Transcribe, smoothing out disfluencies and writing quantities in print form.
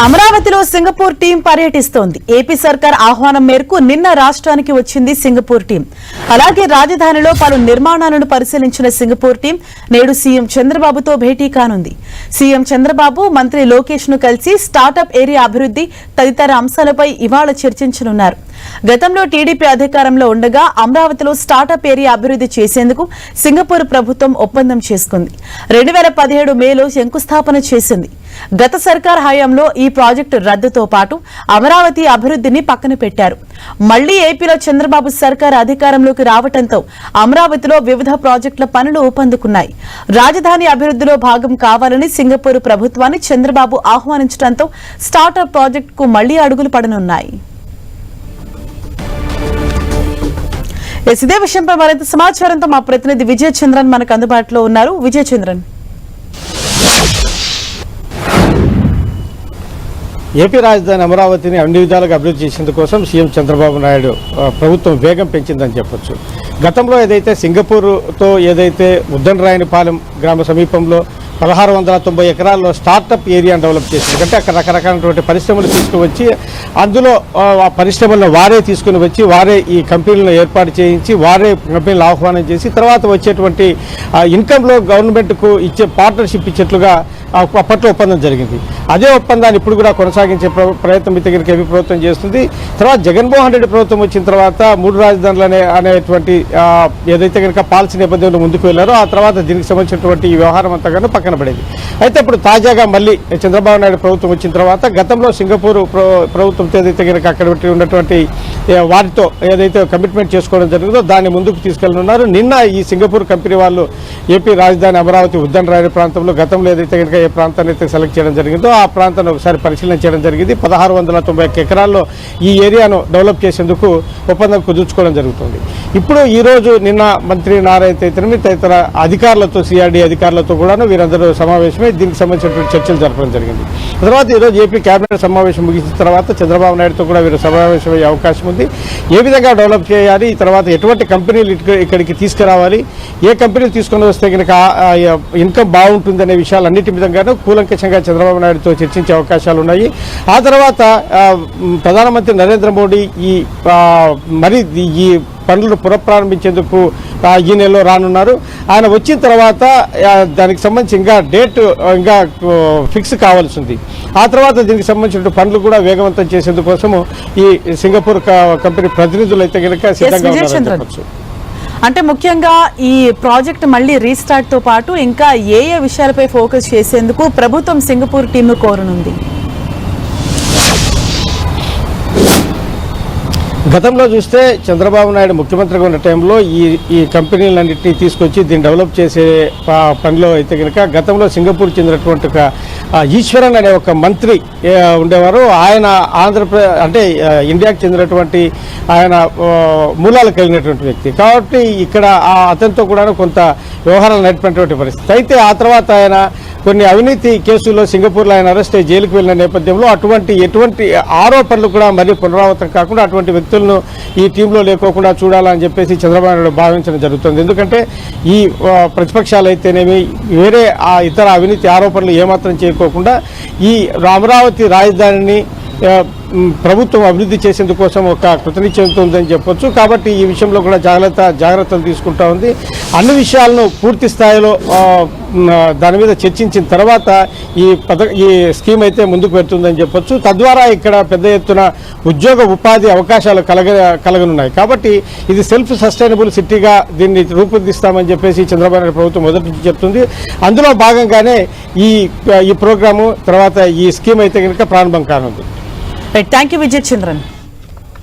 అమరావతిలో Singapore team పర్యటిస్తోంది. AP సర్కార్ ఆహ్వానం మేరకు నిన్న రాష్ట్రానికి వచ్చింది సింగపూర్ టీం. అలాగే రాజధానిలో పలు నిర్మాణాలను పరిశీలించిన సింగపూర్ టీం నేడు సీఎం చంద్రబాబుతో భేటీ కానుంది. సీఎం చంద్రబాబు మంత్రి లోకేష్ ను కలిసి స్టార్టప్ ఏరియా అభివృద్ధి తదితర అంశాలపై ఇవాళ చర్చించనున్నారు. గతంలో టీడీపీ అధికారంలో ఉండగా అమరావతిలో స్టార్టప్ ఏరియా అభివృద్ధి చేసేందుకు సింగపూర్ ప్రభుత్వం ఒప్పందం చేసుకుంది. 2017 మేలో శంకుస్థాపన చేసింది. గత సర్కార్ హయాంలో ఈ ప్రాజెక్టు రద్దుతో పాటు అమరావతి అభివృద్ధిని పక్కన పెట్టారు. మళ్లీ ఏపీలో చంద్రబాబు సర్కార్ అధికారంలోకి రావడంతో అమరావతిలో వివిధ ప్రాజెక్టుల పనులు ఊపందుకున్నాయి. రాజధాని అభివృద్ధిలో భాగం కావాలని సింగపూర్ ప్రభుత్వాన్ని చంద్రబాబు ఆహ్వానించడంతో స్టార్టప్ ప్రాజెక్టుకు మళ్లీ అడుగులు పడనున్నాయి. ఇదే విషయంపై మరింత సమాచారంతో మా ప్రతినిధి విజయ చంద్రన్ మనకు అందుబాటులో ఉన్నారు. విజయ చంద్రన్, ఏపీ రాజధాని అమరావతిని అన్ని విధాలుగా అభివృద్ధి చేసేందుకోసం సీఎం చంద్రబాబు నాయుడు ప్రభుత్వం వేగం పెంచిందని చెప్పొచ్చు. గతంలో ఏదైతే సింగపూర్తో ఏదైతే ఉద్దనరాయనిపాలెం గ్రామ సమీపంలో 1690 ఎకరాల్లో స్టార్టప్ ఏరియాను డెవలప్ చేసింది. అంటే అక్కడ రకరకాలైనటువంటి పరిశ్రమలు తీసుకువచ్చి అందులో ఆ పరిశ్రమలను వారే తీసుకుని వచ్చి వారే ఈ కంపెనీలను ఏర్పాటు చేయించి వారే కంపెనీలు ఆహ్వానం చేసి తర్వాత వచ్చేటువంటి ఇన్కంలో గవర్నమెంట్కు ఇచ్చే పార్ట్నర్షిప్ ఇచ్చేట్లుగా అప్పట్లో ఒప్పందం జరిగింది. అదే ఒప్పందాన్ని ఇప్పుడు కూడా కొనసాగించే ప్రయత్నం అయితే కనుక ఏపీ ప్రభుత్వం చేస్తుంది. తర్వాత జగన్మోహన్ రెడ్డి ప్రభుత్వం వచ్చిన తర్వాత 3 రాజధానులు అనేటువంటి ఏదైతే కనుక పాలసీ నేపథ్యంలో ముందుకు వెళ్లారో ఆ తర్వాత దీనికి సంబంధించినటువంటి ఈ వ్యవహారం అంతా కానీ పక్కన పడేది. అయితే ఇప్పుడు తాజాగా మళ్ళీ చంద్రబాబు నాయుడు ప్రభుత్వం వచ్చిన తర్వాత గతంలో సింగపూర్ ప్రభుత్వంతో ఏదైతే కనుక అక్కడ ఉన్నటువంటి వారితో ఏదైతే కమిట్మెంట్ చేసుకోవడం జరిగిందో దాన్ని ముందుకు తీసుకెళ్లనున్నారు. నిన్న ఈ సింగపూర్ కంపెనీ వాళ్ళు ఏపీ రాజధాని అమరావతి ఉద్దనరాయని ప్రాంతంలో గతంలో ఏదైతే కనుక ఏ ప్రాంతాన్ని అయితే సెలెక్ట్ చేయడం జరిగిందో ఆ ప్రాంతాన్ని ఒకసారి పరిశీలన చేయడం జరిగింది. 1691 ఎకరాల్లో ఈ ఏరియాను డెవలప్ చేసేందుకు ఒప్పందం కుదుర్చుకోవడం జరుగుతుంది. ఇప్పుడు ఈ రోజు నిన్న మంత్రి నారాయణ తదితర అధికారులతో సిఆర్డీ అధికారులతో కూడాను వీరందరూ సమావేశమై దీనికి సంబంధించినటువంటి చర్చలు జరపడం జరిగింది. తర్వాత ఈరోజు ఏపీ కేబినెట్ సమావేశం ముగిసిన తర్వాత చంద్రబాబు నాయుడుతో కూడా వీరు సమావేశమయ్యే అవకాశం ఉంది. ఏ విధంగా డెవలప్ చేయాలి, తర్వాత ఎటువంటి కంపెనీలు ఇక్కడికి తీసుకురావాలి, ఏ కంపెనీలు తీసుకొని వస్తే కనుక ఇన్కమ్ బాగుంటుందనే విషయాలన్నిటి మీద కూలంకషంగా చంద్రబాబు నాయుడుతో చర్చించే అవకాశాలు ఉన్నాయి. ఆ తర్వాత ప్రధానమంత్రి నరేంద్ర మోడీ ఈ పనులను పునఃప్రారంభించేందుకు ఈ నెలలో రానున్నారు. ఆయన వచ్చిన తర్వాత దానికి సంబంధించి ఇంకా డేట్ ఇంకా ఫిక్స్ కావాల్సి ఉంది. ఆ తర్వాత దీనికి సంబంధించిన పనులు కూడా వేగవంతం చేసేందుకోసము ఈ సింగపూర్ కంపెనీ ప్రతినిధులు అయితే కనుక సిద్ధంగా ఉన్నారని. అంటే ముఖ్యంగా ఈ ప్రాజెక్ట్ మళ్లీ రీస్టార్ట్ తో పాటు ఇంకా ఏ విషయాలపై ఫోకస్ చేసేందుకు ప్రభుత్వం సింగపూర్ టీంను కోరనుంది? గతంలో చూస్తే చంద్రబాబు నాయుడు ముఖ్యమంత్రిగా ఉన్న టైంలో ఈ కంపెనీలన్నింటినీ తీసుకొచ్చి దీన్ని డెవలప్ చేసే పనిలో అయితే కనుక గతంలో సింగపూర్ చెందినటువంటి ఒక ఈశ్వరన్ అనే ఒక మంత్రి ఉండేవారు. ఆయన అంటే ఇండియాకు చెందినటువంటి ఆయన మూలాలు కలిగినటువంటి వ్యక్తి కాబట్టి ఇక్కడ అతనితో కూడా కొంత వ్యవహారాలు నడిపినటువంటి పరిస్థితి. అయితే ఆ తర్వాత ఆయన కొన్ని అవినీతి కేసుల్లో సింగపూర్లో ఆయన అరెస్ట్ అయ్యి జైలుకు వెళ్లిన నేపథ్యంలో ఎటువంటి ఆరోపణలు కూడా మరీ పునరావృతం కాకుండా అటువంటి వ్యక్తులను ఈ టీంలో లేకోకుండా చూడాలని చెప్పేసి చంద్రబాబు నాయుడు భావించడం జరుగుతుంది. ఎందుకంటే ఈ ప్రతిపక్షాలు అయితేనేమి వేరే ఇతర అవినీతి ఆరోపణలు ఏమాత్రం చేయకోకుండా ఈ అమరావతి రాజధానిని ప్రభుత్వం అభివృద్ధి చేసేందుకోసం ఒక కృతనిశ్చయంతో ఉందని చెప్పొచ్చు. కాబట్టి ఈ విషయంలో కూడా జాగ్రత్తలు తీసుకుంటా ఉంది. అన్ని విషయాలను పూర్తి స్థాయిలో దాని మీద చర్చించిన తర్వాత ఈ స్కీమ్ అయితే ముందుకు పెడుతుందని చెప్పొచ్చు. తద్వారా ఇక్కడ పెద్ద ఎత్తున ఉద్యోగ ఉపాధి అవకాశాలు కలగనున్నాయి. కాబట్టి ఇది సెల్ఫ్ సస్టైనబుల్ సిటీగా దీన్ని రూపొందిస్తామని చెప్పేసి చంద్రబాబు నాయుడు ప్రభుత్వం మొదటి నుంచి చెప్తుంది. అందులో భాగంగానే ఈ ప్రోగ్రాము తర్వాత ఈ స్కీమ్ అయితే కనుక ప్రారంభం కానుంది. Thank you Vijay Chandran.